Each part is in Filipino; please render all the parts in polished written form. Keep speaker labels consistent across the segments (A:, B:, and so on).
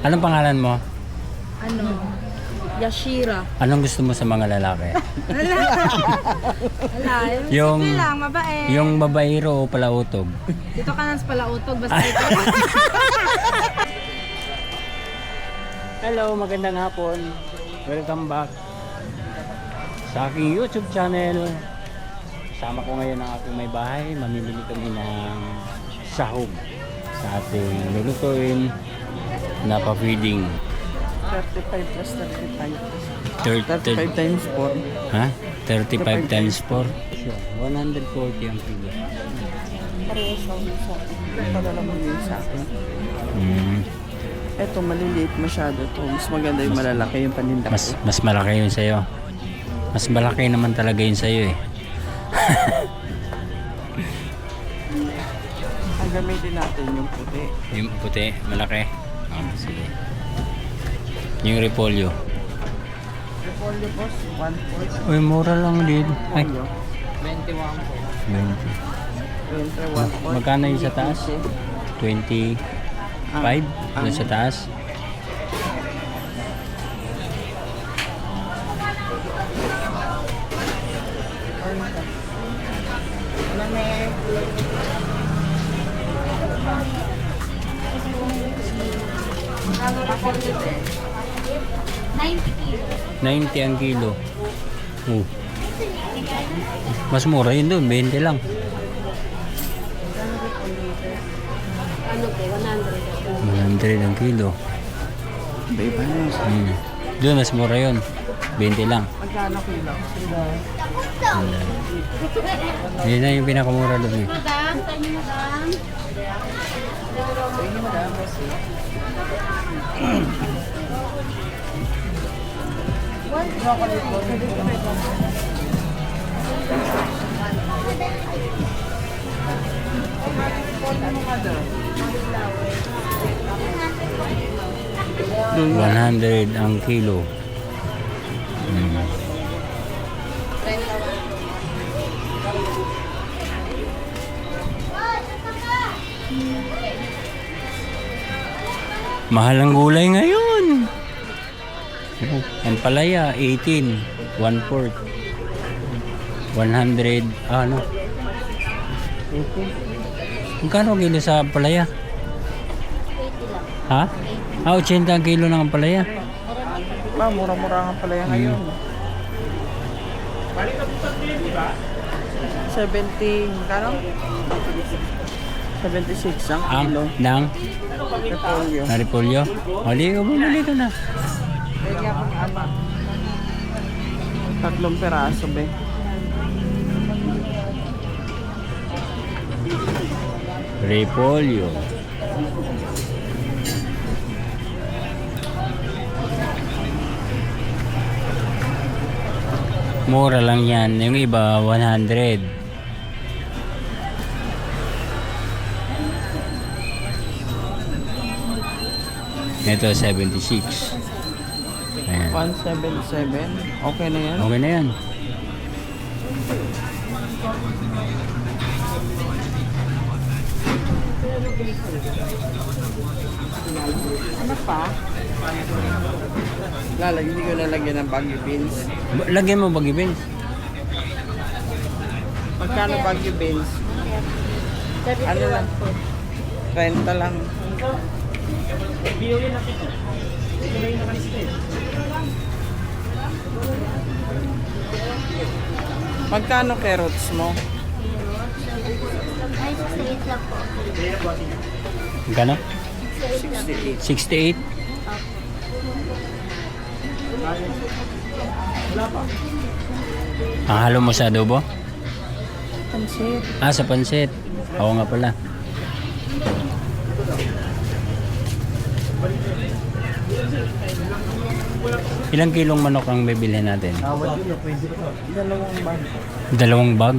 A: Anong pangalan mo?
B: Ano? Yashira.
A: Anong gusto mo sa mga lalaki?
B: Wala.
A: Yung-
B: Simple lang, mabae.
A: Yung babaero o palautog?
B: Dito ka nang sa palautog, basta ito.
A: Hello, magandang hapon. Welcome back sa aking YouTube channel. Kasama ko ngayon ang aking may bahay. Mamimili kami ng sahog sa ating lulutuin na pa-feeding.
C: 35 plus 35. 35 times 4.
A: Ha? 35 times 4? 140 ang kilo.
C: Parehas lang yun sa akin. Padala mo yun sa akin. Eto, maliliit masyado to. Mas maganda yung malalaki yung paninda ko.
A: Mas malaki yun sa'yo. Mas malaki naman talaga yun sa'yo eh.
C: Ang gamitin natin yung puti.
A: Yung puti, malaki. Sige. Yung repolyo.
C: Repolyo boss, 1/4.
A: Uy, mura lang din. Ay,
C: 21 po.
A: 20.
C: Entre 1/4.
A: Magkano yung sa taas? 25? Yung sa taas? $90 ang kilo. Oh. Mas mura yun doon, 20 lang.
B: Ano po,
A: 100 ang kilo.
C: Iba na yun.
A: Doon, mas mura yun. 20 lang.
C: Magkano kilo?
A: Yun na yung pinakamura doon eh.
B: Madam, tayo madam.
C: Sige madam, boss.
A: $100 ang kilo. Mahal ang gulay ngayon. Ang palaya, 18. 1/4. 100, ano? Magkano kilo sa palaya?
B: 80 lang.
A: Ha? 80 ang kilo ng palaya.
C: Mura-mura nga pala yan ngayon. 70, kano? 76 ang
A: Ang
C: kilo.
A: ng
C: Repolyo.
A: naripolyo. Hali, bumili ka na.
C: Kaya akong ano. 3 peraso be.
A: Repolyo. Mura lang yan. Yung iba, 100. Ito, 76. Ayan.
C: 177. Okay na yan.
A: Okay na yan.
C: Ano pa? Hindi ko nalagyan ng baggy beans.
A: Lagyan mo bagay beans.
C: Magkano baggy beans? Ano lang? 30 lang. Magkano carrots mo?
B: Ay, 68 lang po.
A: Magkano?
C: 68.
A: 68? Ang halo mo sa adobo?
C: Pansit.
A: Sa pansit. Oo nga pala. Ilang kilong manok ang bibilhin natin?
C: 2 bag.
A: 2 bag?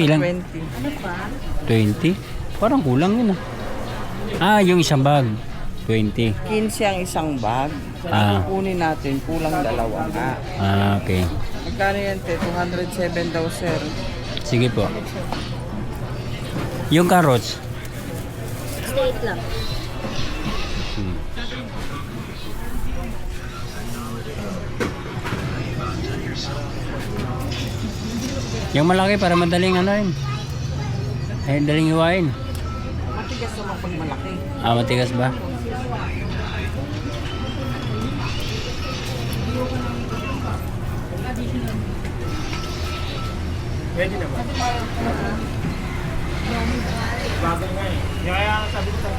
A: Ilang?
C: 20.
B: Ano pa?
A: 20? Parang kulang yun yung isang bag. 20.
C: 15 ang isang bag. Kunin natin, kulang 2 nga.
A: Okay.
C: Magkano yan, te? 207 daw, sir.
A: Sige po. Yung carrots,
B: 68 lang.
A: Hmm. Yung malaki para madaling ano yun. Ay, daling hiwain.
C: Matigas naman pag malaki.
A: Ah, matigas ba?
D: Pwede na ba? Bagay nga eh. Kaya sabi ko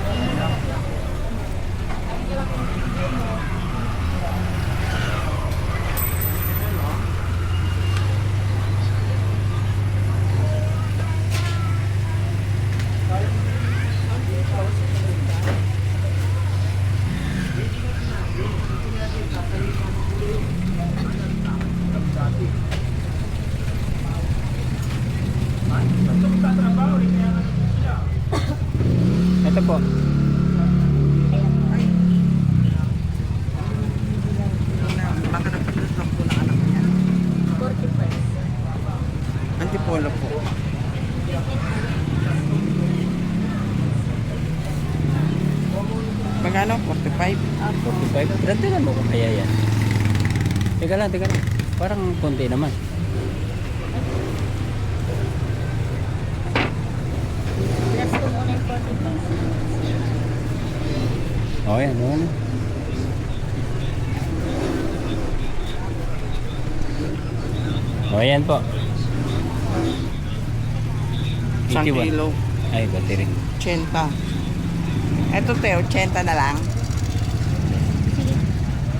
A: Ito po.
C: Baka napaglasap po na anak niya.
B: 45.
C: Antipolo po. Magkano? 45?
A: 45. Dagdagan mo ko kaya yan. Teka lang. Parang konti naman.
B: Last ko muna yung 45.
A: O yan, o yan. O yan po.
C: Isang
A: 81.
C: kilo.
A: Ay, battery.
C: 80. Ito te, 80 na lang.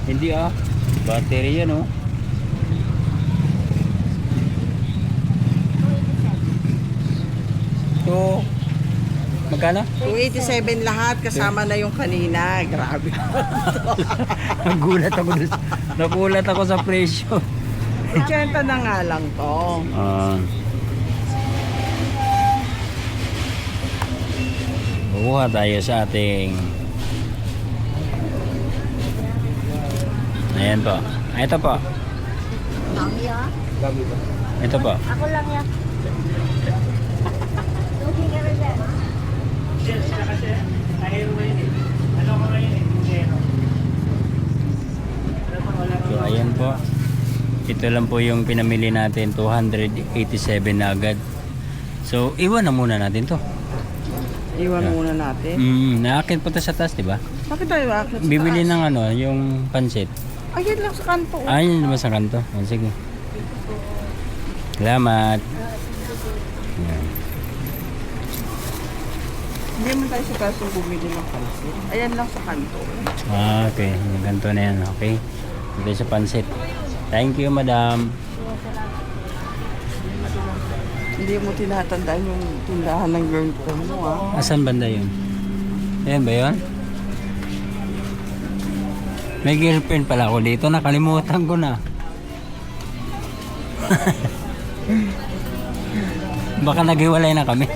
A: Hindi ah. Battery yan oh. So, magkano?
C: 287 lahat kasama na yung kanina. Grabe.
A: Nagulat ako sa presyo.
C: 80 na nga lang to.
A: Kuha tayo sa ating ayan po. Ito po.
B: Mami ah.
A: Ito po.
B: Ako lang yan. Looking ka rin dyan.
D: Yes, kasi ahero ngayon eh. Ano ko ngayon eh? Zero.
A: So ayan po. Ito lang po yung pinamili natin, 287 na agad. So iwan na muna natin to.
C: Iwan muna natin.
A: Naakit po to sa taas, di ba?
C: Bakit tayo akit sa
A: Bibili
C: taas?
A: ng ano, yung pansit.
C: Ayun lang sa kanto.
A: Ayun naman sa kanto. Oh, sige. Salamat. Ayan.
C: Hindi naman tayo sa taas yung bumili ng pansit. Ayan lang sa kanto.
A: Ah, okay. Yung ganito na yan. Okay. Dito sa pansit. Thank you, madam.
C: Hindi mo tinatandaan yung tindahan ng girlfriend mo ah.
A: Asan banda yun? Ayan ba yun? May girlfriend pala ako dito. Nakalimutan ko na. Baka naghiwalay na kami.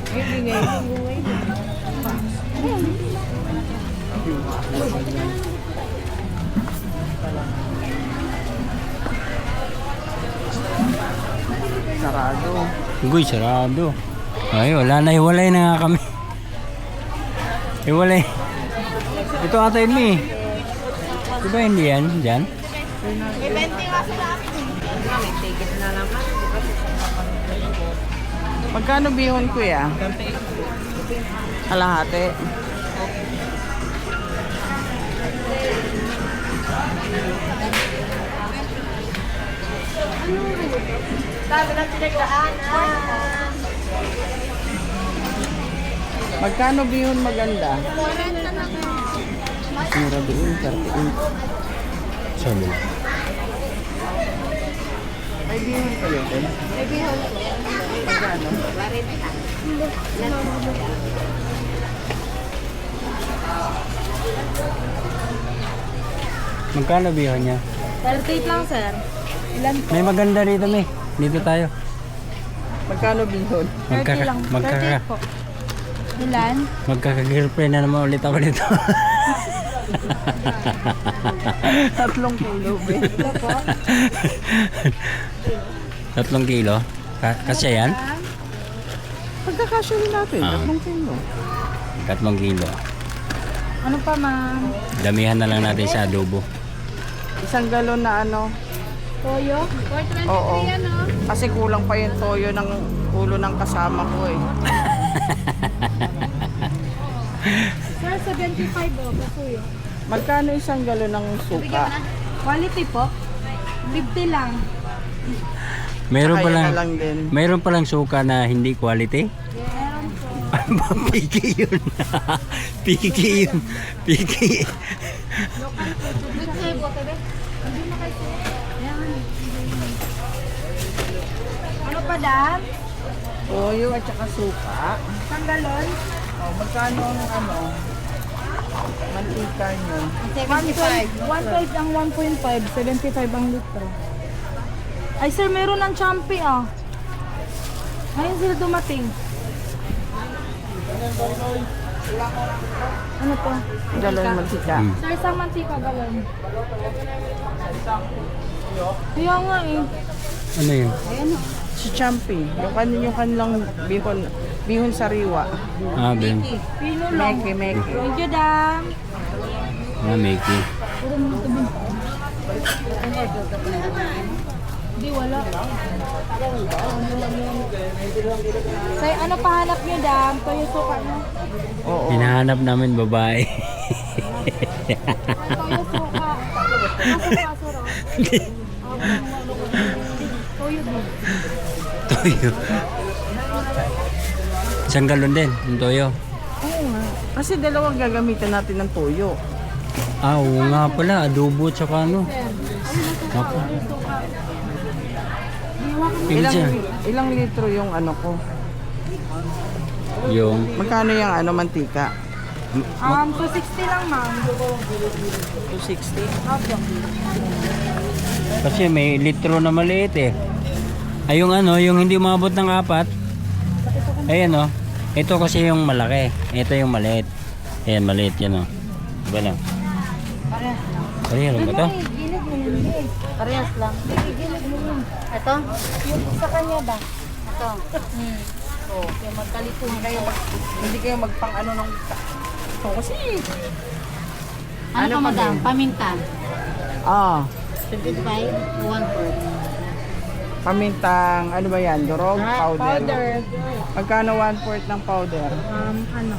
C: Sarado.
A: Uy, sarado. Ay, wala na. Hiwalay na nga kami. Hiwalay. Ito ata yun eh. Diba hindi yan? Diyan?
C: Magkano bihon ko ya? Kalahati.
B: Sabi na pinagdaanan.
C: Magkano bihon maganda?
B: 40 na lang.
C: Mura doon, 38.
A: Sabi.
C: May bihon ka yun?
B: May bihon ko.
C: Magkano?
B: 40.
A: Magkano bihon niya?
B: 38 lang, sir. Ilan po?
A: May maganda rito, may. Dito tayo.
C: Magkano bihon?
B: 30 lang. 38 po. Ilan?
A: Magkaka-girlfriend na naman ulit ako dito.
C: 3 kilo, be.
B: Ito po.
A: 3 kilo? Kasya yan?
C: Pagkakasya rin natin,
A: Ah.
C: 3 kilo.
A: 3 kilo.
B: Ano pa, ma'am?
A: Damihan na lang natin sa adobo.
C: Isang galon na ano.
B: Toyo?
C: Oo. Kasi kulang pa yung toyo ng ulo ng kasama ko eh.
B: Sir, 75 o. Basuyo.
C: Magkano isang galon ng suka?
B: Quality po? 50 lang.
A: Meron
C: Kaya
A: palang
C: na lang din.
A: meron palang suka na hindi quality.
B: Meron po.
A: Piki yun. Piki yun. Piki.
B: Good sa'yo po, bebe. Hindi na kayo. Yan. Ano pa, dam?
C: Toyo at saka suka.
B: Isang galon?
C: Oh, magkano ang ano? Mantika nyo.
B: 1.5 ang 1.5, 75 ang litro. Ay sir, meron ng champi ah. Ngayon sila dumating. Ano to?
C: Galon mantika.
B: Sir, isang mantika galon. Kaya nga eh.
A: Ano yun?
B: Ayan o.
C: Si Champi. Yung kanilang bihon sariwa.
A: Ah, ben.
B: Pino lang.
C: Meke.
B: Thank you, dam.
A: Ah, Mickey.
B: Puro mo ito bin. Hindi, wala. Say, ano pahanap niyo, dam? Toyo suka no?
C: Oo.
A: Hinahanap namin babae.
B: Toyo suka. Kaso kaso ro. Toyo din.
A: Toyo. Isang galon din, yung toyo.
C: Oo nga. Kasi dalawang gagamitan natin ng toyo.
A: Ah, oo nga pala. Adobo tsaka ano. Ako.
C: Ilang litro yung ano ko?
A: Yung
C: Magkano yung ano mantika?
B: 260 lang, ma'am.
C: 260.
B: Opo.
A: kasi may litro na maliit eh. Ay yung ano, yung hindi umabot ng 4. Ayan oh. Ito kasi yung malaki. Ito yung maliit. Ayan, maliit yan oh. Diba lang?
B: Parehas lang.
A: Parehas lang ba to?
B: Gilid mo yun, eh. Parehas lang. Gilid mo yun. Ito? Yung sa kanya ba? Ito. Oo. Kaya magkalituhan kayo.
C: Hindi kayo magpang ano ng ito kasi.
E: Ano ka madam? Paminta.
C: Ah,
E: 25, 1/4.
C: pamintang ano ba yan? Durog? Powder?
B: Powder.
C: Magkano 1/4 ng powder?
B: Ano?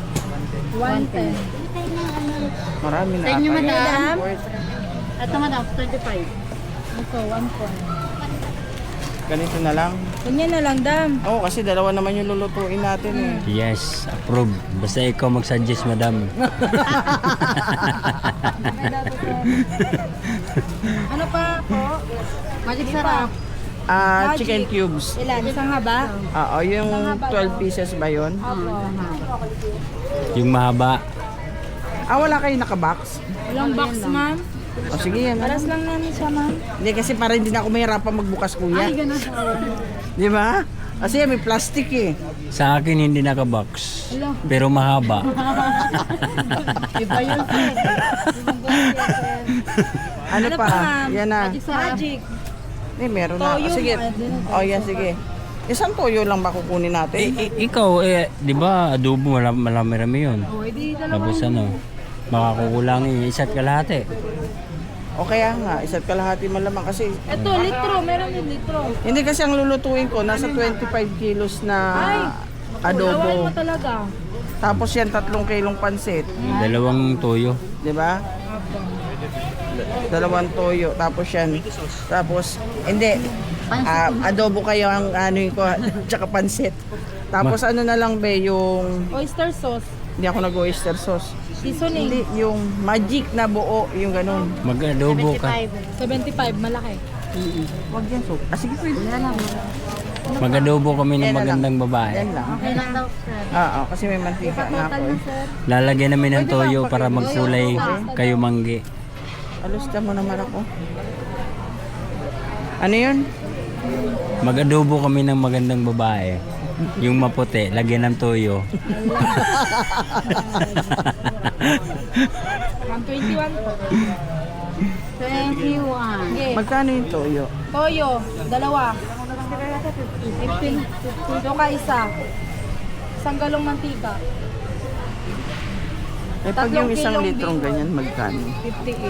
B: 110.
C: Marami na.
E: Sa inyo,
C: ata.
E: madam?
C: 1/4.
E: Ito madam, 25.
B: Ito, 1
C: Ganito na lang.
B: Ganyan na lang, dam.
C: Oo, kasi dalawa naman yung lulutuin natin eh.
A: Yes, approve. Basta ikaw mag-suggest, madam.
B: Ano pa po?
E: Magic sarap.
B: Magic.
C: Chicken cubes.
B: Ilan? Isang haba?
C: Oo, yung 12 pieces ba yun?
B: Opo.
A: Yung mahaba.
C: Wala kayo nakabox?
B: Ilang box, ma'am?
C: O sige yan.
B: Paras lang namin siya, ma'am.
C: Hindi kasi para hindi na ako mahirapan magbukas kuya.
B: ganun.
C: Di ba? Kasi may plastic eh.
A: Sa akin hindi naka-box. Pero mahaba.
B: Iba yun, sir.
C: Ano
B: Ano
C: pa?
B: pa, ma'am?
C: Yan na.
B: Magic.
C: Meron na.
B: Toyo,
C: Sige.
B: ma'am.
C: O yan, sige. Isang toyo lang ba kukunin natin?
A: Ikaw, di ba adobo marami-rami yun?
B: O, edi dalawa.
A: Tapos ano, makakukulangin isa't kalahati.
C: O kaya nga, isa't kalahati malamang kasi
B: Ito, litro. Meron yung litro.
C: hindi kasi ang lulutuin ko nasa 25 kilos na
B: Lawain mo
C: adobo.
B: talaga.
C: Tapos yan 3 kilong pansit,
A: Dalawang toyo.
C: 'di ba? Dalawang toyo, tapos yan. Tapos hindi adobo kayo ang ano ko tsaka pansit. Tapos ano na lang be yung
B: Oyster sauce.
C: hindi ako nag-oyster sauce.
B: Seasoning.
C: Hindi yung magic na buo, yung ganun.
A: Mag-adobo ka.
B: 75, malaki.
C: Wag yan so. Sige pwede.
A: Mag-adobo kami ng
C: Yan na lang.
A: magandang babae.
C: Yan lang.
E: Okay lang daw, sir.
C: Kasi may mantika na ako. eh.
A: Lalagyan namin ng toyo para magkulay kayo manggi.
C: Alusta mo naman ako. Ano yun?
A: Mag-adobo kami ng magandang babae. Yung maputi, lagyan ng toyo.
B: 121 po.
E: 21.
B: Okay.
C: Magkano yung toyo?
B: Toyo, dalawa. 15. Suka isa. Isang galong mantika.
C: Eh, pag yung isang
B: kilong
C: litrong ganyan, magkano?
B: 58.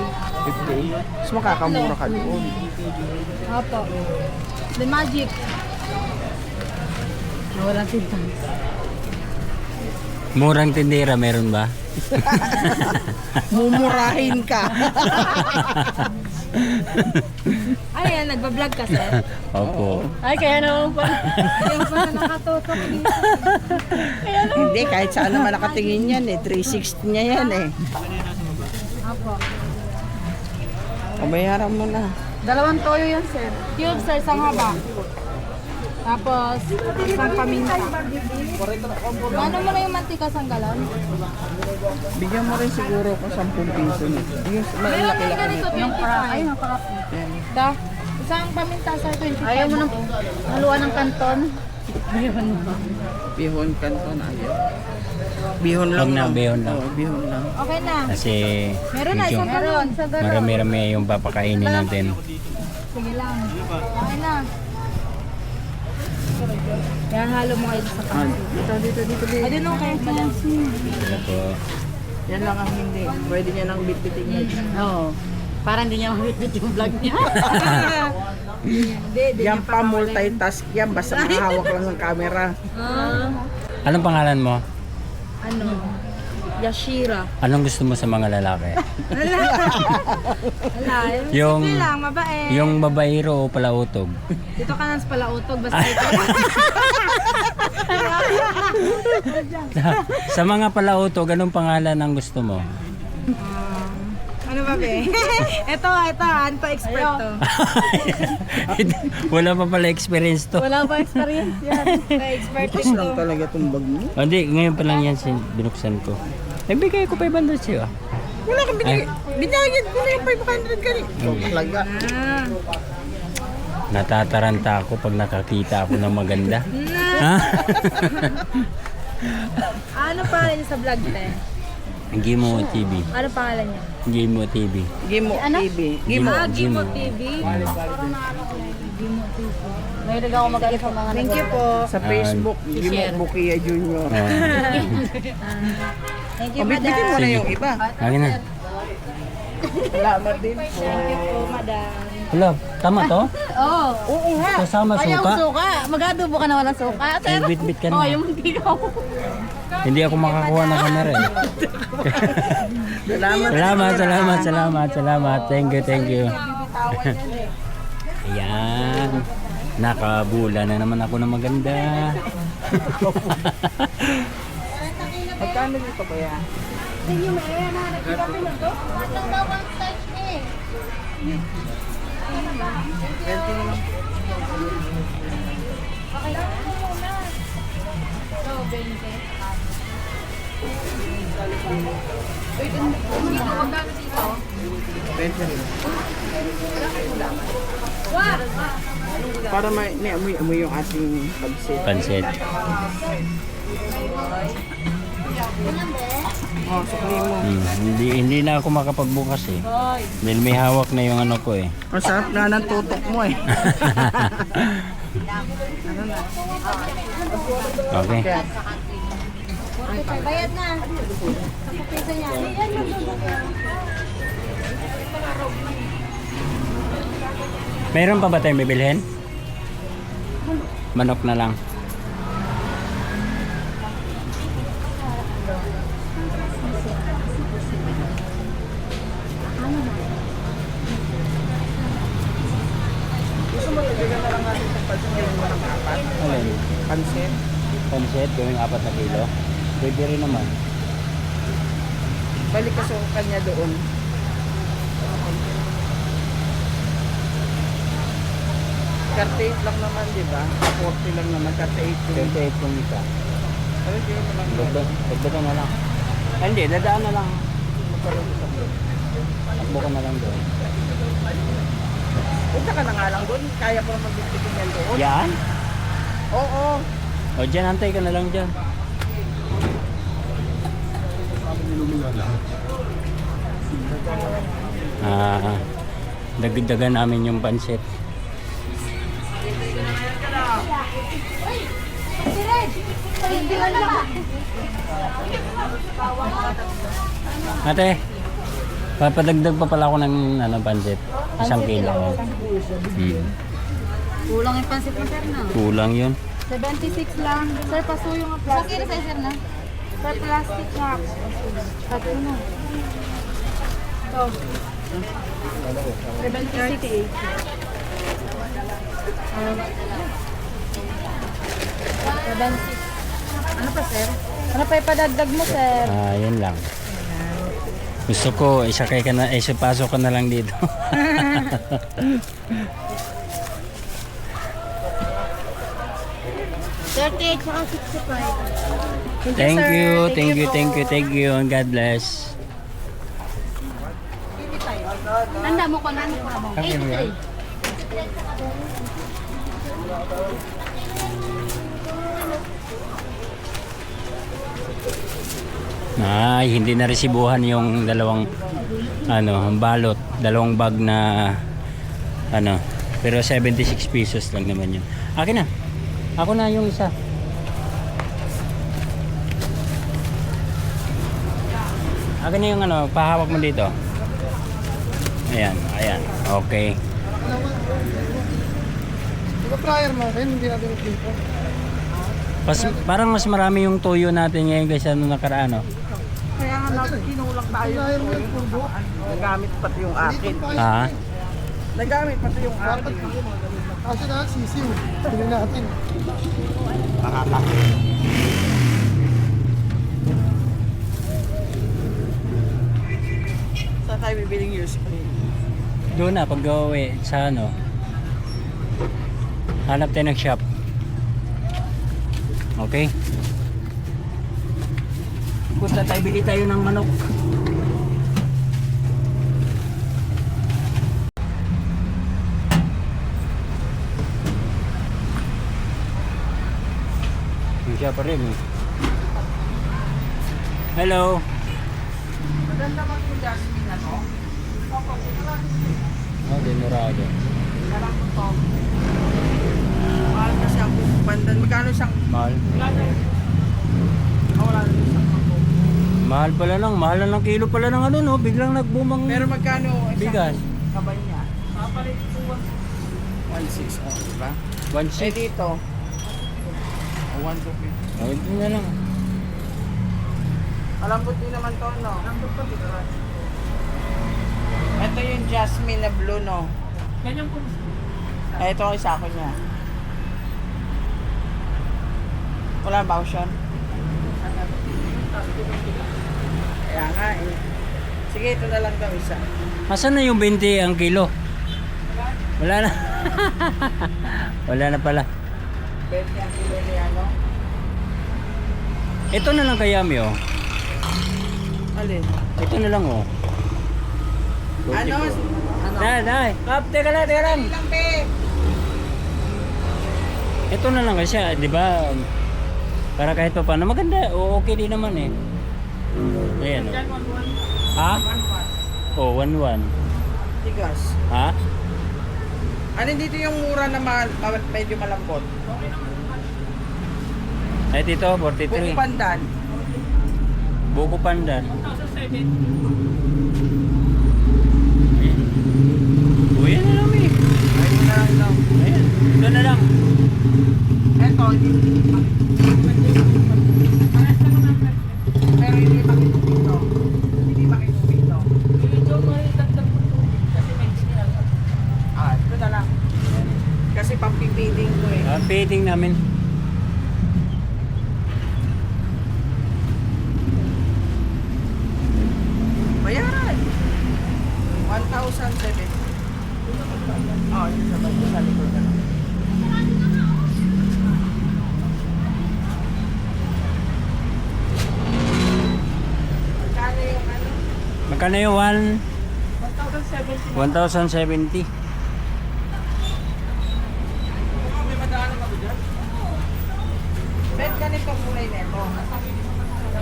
C: 50. Mas makakamura ka doon.
B: Opo. The magic. Nawalan tinta.
A: Murang tindera meron ba?
C: Mumurahin ka.
B: Ay, nagbablog ka, sir?
A: Opo.
B: Ay, kaya naman pala. Kaya pala nakatutok dito.
C: Hindi, kahit saan naman nakatingin yan eh. 360 niya yan eh.
B: Opo.
C: Pabayaran mo na.
B: Dalawang toyo yan, sir. Cube, sir, isang haba. Tapos, isang paminta. Ano mo na yung mantika sa galon?
C: Bigyan mo rin siguro ko 10 piso. Yung
B: Meron din
C: malaki-laki
B: ganito,
C: nito.
B: 25. Ay,
C: Yan.
B: Da, isang paminta, sir, 25.
E: Ayaw mo ng haluan ng kanton?
C: Bihon kanton ayaw. Bihon lang.
A: Huwag na, bihon lang.
C: Oo, bihon lang.
B: Okay na.
A: Kasi
B: Meron na,
A: medyo
B: isang galon.
A: marami-rami yung papakainin natin.
B: Sige lang. Okay na. Yan, halo mo kayo sa
C: Ah,
B: kanin.
C: dito.
B: Ay, din okay. Malansi.
A: Ito po.
C: Yan lang ang hindi. Pwede niya nang bitbitin niya.
E: Oo. Parang hindi niya mabitbit yung vlog niya.
B: Hindi, di
C: Yan pa multitask yan. Basta nakahawak lang ng camera.
A: Anong pangalan mo?
B: Ano? Yashira.
A: Anong gusto mo sa mga lalaki?
B: Wala.
A: Yung-
B: Simple lang, mabae.
A: Yung babaero o palautog?
B: Dito ka nang sa palautog, basta ito.
A: Sa mga palautog, anong pangalan ang gusto mo?
B: Ano ba, be? ito, ano to, expert to.
A: Wala pa pala experience to.
B: Wala ba experience yan? Expert
C: Bukas lang talaga itong bag mo.
A: Hindi, ngayon pa lang yan binuksan ko. Nagbigay ko 500 sa'yo.
C: Wala kang binigay. Binayad ko na yung 500 ka rin. Ikaw talaga.
B: Ah.
A: Natataranta ako pag nakakita ako ng maganda. Ha?
B: Ano pangalan niya sa vlog, te?
A: Gimo TV.
B: Ano pangalan niya?
A: Gimo TV.
C: Gimo TV. Gimo.
B: Gimo TV.
E: May rin ako magaling sa mga
B: Thank you po.
C: Sa Facebook, Gimo Bukia Junior.
A: Oh.
B: Thank you,
C: Pabitbitin mo
B: madam.
C: na
A: Sige.
C: yung iba.
A: Akin na.
C: Salamat din po.
B: Thank you po, madam.
A: Hello, tama to?
E: Oo.
C: Oo nga.
A: Kasama
E: Ayaw
A: suka?
E: suka. Mag-adobo ka na walang suka.
A: Eh, bit-bit ka na.
E: Oo, yung mantika ko.
A: Hindi ako makakuha ng camera eh. Salamat. Thank you. Ayan. Nakabula na naman ako ng maganda.
C: Magkano dito ba yan? Para may amoy yung ating pagsit.
A: Pansit.
C: Oh, sukli mo.
A: Hindi na ako makapagbukas eh. Dahil may hawak na yung ano ko eh.
C: Ang sarap nga ng tutok mo eh.
A: Okay.
B: Bayad na. Sa pisa niya.
A: Mayroon pa ba tayong bibilhin? Manok na lang.
C: Gusto mo ibigyan na lang natin sa pansit yung mga apat?
A: Alin?
C: Pansit?
A: Pansit, gawing 4 na kilo. Pwede rin naman.
C: Balik ka sa kanya doon. Karte 8 lang naman, di ba? 40 lang naman, karte 8 yung...
A: 28 kung isa.
C: Ano yun mo lang doon?
A: Dagdagan na lang. Ay, hindi, dadaan na lang. Takbo ka na lang doon.
C: Punta ka na nga lang doon, kaya ko na magbibigyan yan doon.
A: Yan?
C: Oo.
A: O dyan, antay ka na lang dyan. Dagdagan namin yung pansit. Ate, papadagdag pa pala ako ng pansit. 1 kilo.
E: Kulang yung pansit mo, sir, na.
A: Kulang yun.
B: 76 lang. Sir, pasuyo nga
E: Isang
B: plastic.
E: kilo sa'yo, sir, na?
B: Sir, plastic nga. At ano? Ito. 76. Ano pa, sir? Ano pa ipadagdag mo, sir?
A: Yan lang. Gusto ko, isakay ka na, pasok ka na lang dito.
E: Saka 65.
A: Thank
B: sir.
A: you,
B: Thank
A: thank
B: you
A: you,
B: po.
A: thank you, thank you, and God bless.
E: Tanda mo ko na ano pa mo. 83.
A: Ay, hindi na resibuhan yung dalawang balot, dalawang bag na pero 76 pesos lang naman yun. Akin na. Ako na yung isa. Akin na yung pahawak mo dito. Ayan, ayan. Okay. Parang mas marami yung tuyo natin ngayon kaysa nung nakaraan, no?
C: Kaya nga natin kinulak tayo. Nagamit pati yung akin.
A: Ha?
C: Nagamit pati yung akin.
F: Kasi na, sisiw. Pili natin.
C: Saan tayo bibiling yung screen?
A: Doon na, pag uwi sa hanap tayo ng shop. Okay? Punta tayo, bili tayo ng manok. Yung siya pa rin eh. Hello.
C: Maganda man yung Jasmine ano?
A: Oh, demorado.
C: Sarap mo to. Mahal kasi ang pandan. Magkano siyang...
A: Mahal.
C: Wala na yung isang ako.
A: Mahal pala lang, mahal lang ng kilo pala ng no, biglang nagbumang
C: Pero magkano isang
A: bigas.
C: kabay niya? Kapalit po 1.6 oh, diba?
A: 1.6.
C: Dito. 1.2.
A: Oh, ito na lang.
C: Malambot din naman to, no? Malambot pa dito. Ito yung Jasmine na blue, no?
D: Ganyan po.
C: Ito ang isa ko niya. Wala ba option? Kaya nga eh. Sige, ito na lang daw isa.
A: Asan na yung 20 ang kilo? Wala na. Wala na pala.
C: 20 ang kilo niya, no?
A: Ito na lang kaya mi, oh.
C: Alin?
A: Ito na lang, oh.
C: Ano? Ano?
A: Dai. Kap, teka lang.
C: Ilang be?
A: Ito na lang kasi, di ba? Para kahit pa paano, maganda. O, okay din naman eh. Ayan, oh. Ha? Oh, 1.1.
C: Tigas.
A: Ha?
C: Ano dito yung mura na medyo malambot?
A: Ay, dito, 43.
C: Buko pandan.
A: Buko pandan.
D: 1,007.
A: Uy, yan na lang eh.
C: Ay, mo na lang daw.
A: Ayan, ito na lang.
C: Eto, pero hindi makitubig to. Hindi makitubig to.
D: Medyo may dagdag po ito. Kasi may sinyal.
C: Ito na lang. Kasi pampipiling ko eh.
A: Feeding namin.
C: Bayaran. 1,007. Oh, yun sa likod na lang. Magkano yung ano?
A: Magkano yung
D: 1,070.
A: 1,070?
C: May madaanan ako dyan? Bet ganito kulay nito.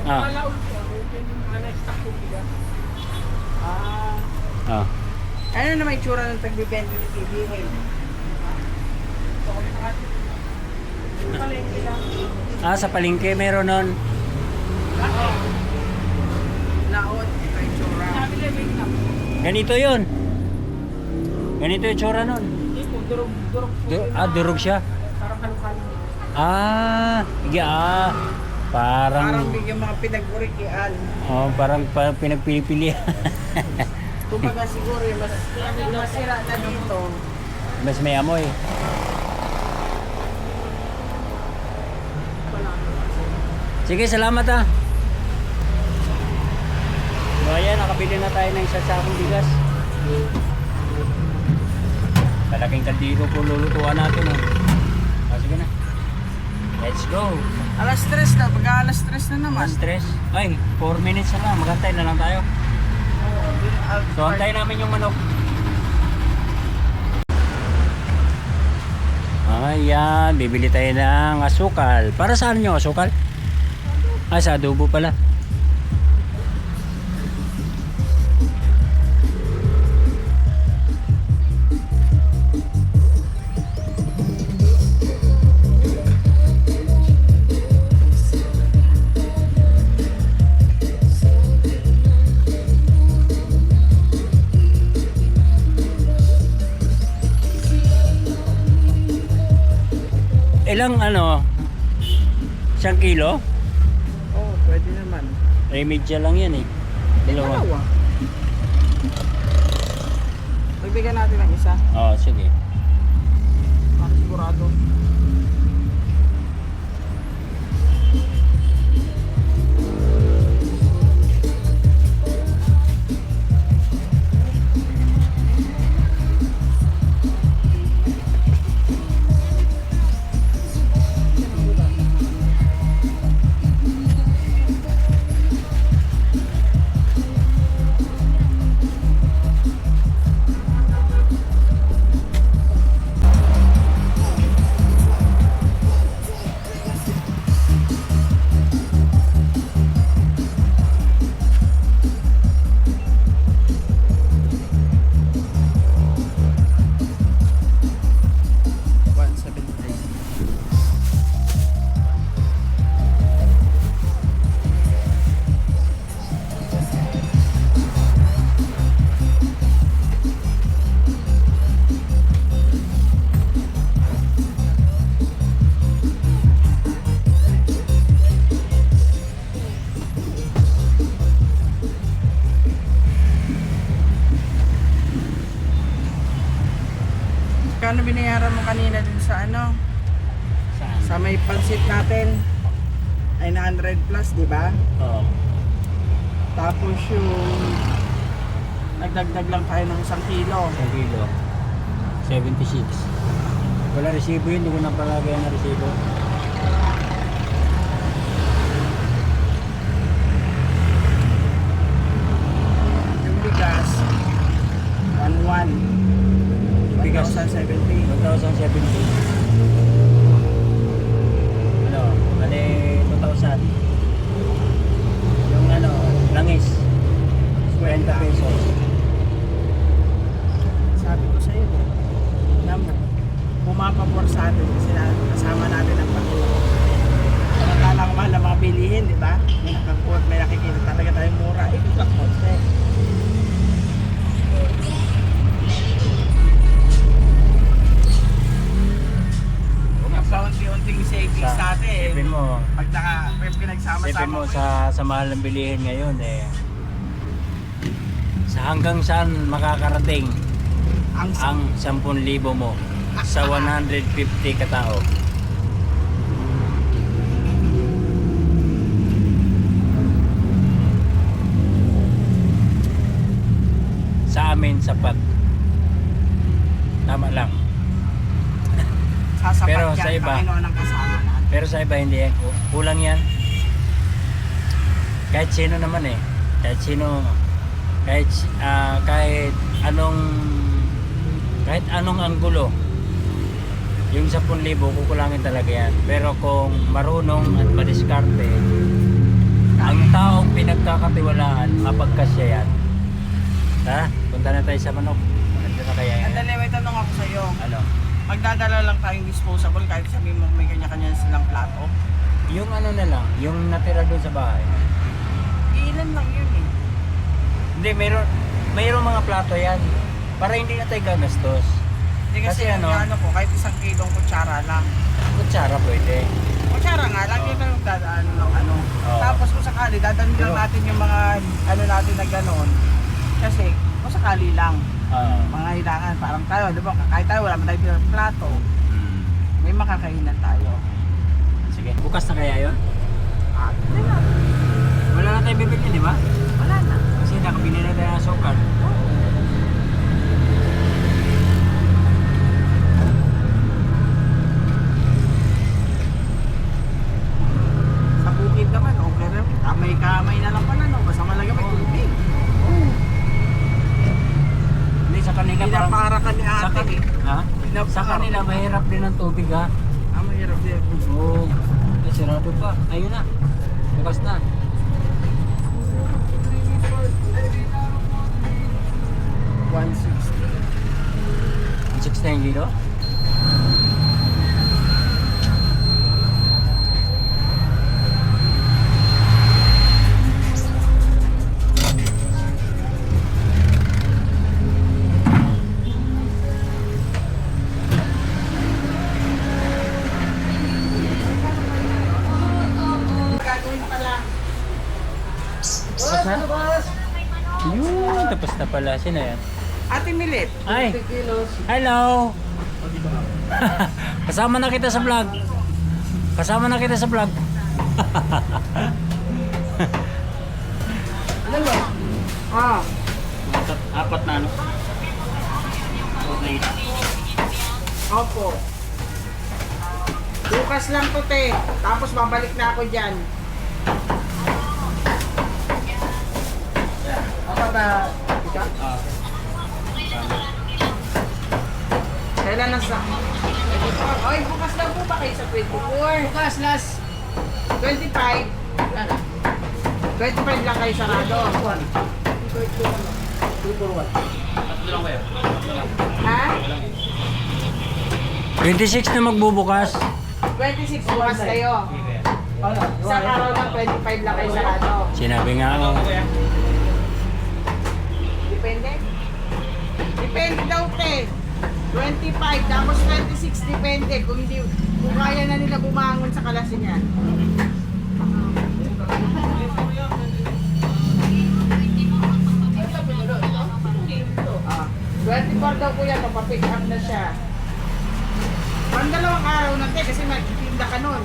A: Ah.
D: Malaon po. Stock po bigas.
A: Ah.
C: Ano na may tsura ng tagbibento ni PBA? Palengke lang.
A: Sa palengke meron nun.
C: Laot.
A: Ganito yun. Ganito yung tsura nun.
C: Hindi po, durog-durog po.
A: Durog siya.
C: Parang halong-halong.
A: Parang
C: Parang bigyan mga pinagpurikian.
A: parang pinagpili-pili.
C: Kumbaga siguro yung masira na dito.
A: Mas may amoy. Sige, salamat ah. So ayan, nakabili na tayo ng isa sakong bigas. Malaking kaldero po lulutuan natin eh. Sige na. Let's go.
C: Alas 3 na, pagka alas 3 na naman.
A: Stress. Ay, 4 minutes na lang. Magantay na lang tayo. So antayin namin yung manok. Ayan, bibili tayo ng asukal. Para saan yung asukal? Sa adobo pala. Ilang isang kilo?
C: Oo, pwede naman.
A: Remedya lang yan eh. Dalawa.
C: Magbigyan natin ng isa.
A: Oo, sige.
C: Para sigurado. Kano binayaran mo kanina dun sa
A: Saan?
C: sa may pansit natin? Ay 900 plus, di ba?
A: Oo.
C: Tapos yung nagdagdag lang tayo ng 1 kilo.
A: Isang kilo. 76. Wala resibo yun. Hindi ko na palagay na resibo.
C: Yung bigas, 1,100.
A: Bigas.
C: 1,070.
A: 1,070. Bali 2,000. Yung langis. 40 pesos.
C: Sabi ko sa'yo, pumapabor sa atin kasi kasama natin ang pagkuha. Samantalang mahal na mga bilihin, di ba? May nakakuha, may nakikita talaga tayong mura. Ito sa konti. Paunti-unting savings natin.
A: Sipin mo.
C: Pag pinagsama-sama
A: Sipin mo sa mahal ng bilihin ngayon sa hanggang saan makakarating
C: ang
A: ang 10,000 mo sa 150 katao. Sa amin sapat. Tama lang.
C: sasapat
A: pero
C: yan,
A: sa iba,
C: Panginoon ang kasama natin.
A: Pero sa iba hindi yan. Kulang yan. Kahit sino naman kahit sino, kahit anong anggulo, yung 10,000 kukulangin talaga yan. Pero kung marunong at madiskarte, ang taong pinagkakatiwalaan, mapagkasya yan. Punta na tayo sa manok. Ano na kaya yan?
C: Andali, may tanong ako sa'yo.
A: Ano?
C: Magdadala lang tayong disposable kahit sabihin mo may kanya-kanya silang plato.
A: Yung na lang, yung natira doon sa bahay.
C: Ilan lang yun eh.
A: Hindi, mayroong mga plato yan. Para hindi na tayo gagastos.
C: Hindi kasi,
A: Kasi
C: ano,
A: ano?
C: ko, kahit 1 kilong kutsara lang.
A: Kutsara pwede.
C: Kutsara nga lang, yun ang dadaan ng ano.
A: Oo.
C: Tapos kung sakali, dadaan lang natin yung mga ano natin na gano'n. Kasi kung sakali lang, mga hilangan, parang tayo, di ba? Kahit tayo, wala man tayo pinang plato, may makakainan tayo.
A: Sige. Bukas na kaya yun?
C: Ah,
A: Wala na tayo bibili, di ba?
C: wala na.
A: Kasi nakabili na tayo ng sukal.
C: Sa bukid naman, okay rin. Kamay-kamay na lang pala, no? Basta malaga may tubig.
A: Hindi, sa kanila parang...
C: Pinapara ka ni
A: Sa,
C: ate eh.
A: ha?
C: Pinapara.
A: Sa kanila, mahirap din ang tubig, ha?
C: Ah, mahirap din.
A: Oo. Oh, sirado pa. Ayun na. Bukas na.
C: 160.
A: 6 na yung kilo?
C: Gagawin pala.
A: Tapos na? Yun, tapos na pala. Sino yan?
C: Ate Milit.
A: Ay! Hello! Kasama na kita sa vlog. Kasama na kita sa vlog.
C: Ah,
A: Apat na ano? Okay.
C: opo. Bukas lang to, te. Tapos babalik na ako dyan. Apa ba? Ika? Kailan na sa... Oy, bukas lang po ba kayo sa 24? Bukas, last. 25. 25 lang kayo sarado. Ha?
A: 26 na magbubukas.
C: 26 bukas kayo. Sa araw lang 25 lang kayo sarado.
A: Sinabi nga ako.
C: Depende. Depende daw, te. 25 tapos 26 depende kung hindi kung kaya na nila bumangon sa kalasin yan. Ah, 24 daw kuya, papapick up na siya. Pang 2 araw na, te, kasi magtitinda ka nun.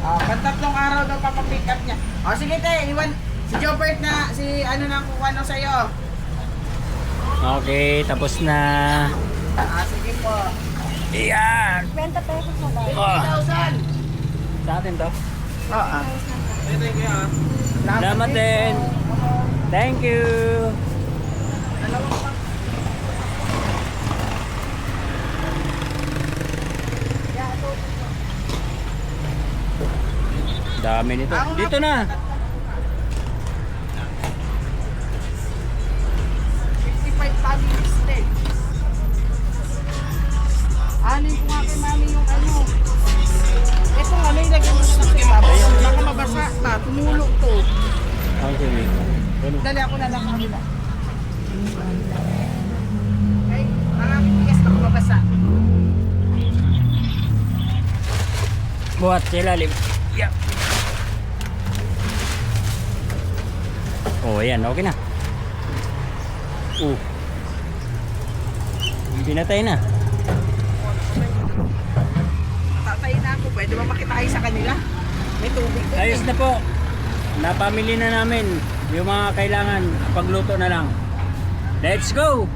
C: Ah, pang 3 araw daw papapick up niya. O sige, te, iwan si Jobert na si ano nang kukuha nung sa'yo.
A: Okay, tapos na.
C: Ah, sige po.
A: Iyan!
E: 20 pesos na ba?
C: 50,000.
A: Sa atin to.
C: Oo. Thank you.
A: Salamat din. Thank you. Dami nito. Dito na.
C: 55 families din. Alin ko nga kay mami yung ano. Ito nga, may lagyan mo na lang sa ibabaw. Baka mabasa na, tumulog to.
A: Okay.
C: Dali ako na lang sa kanila. Ay, ang aking bigas baka mabasa.
A: Buhat sa ilalim. Yeah. Oh, ayan. Okay na. Pinatay na.
C: Tatay na ako. Pwede ba makitahay sa kanila? May tubig doon.
A: Ayos na po. Napamili na namin yung mga kailangan. Pagluto na lang. Let's go!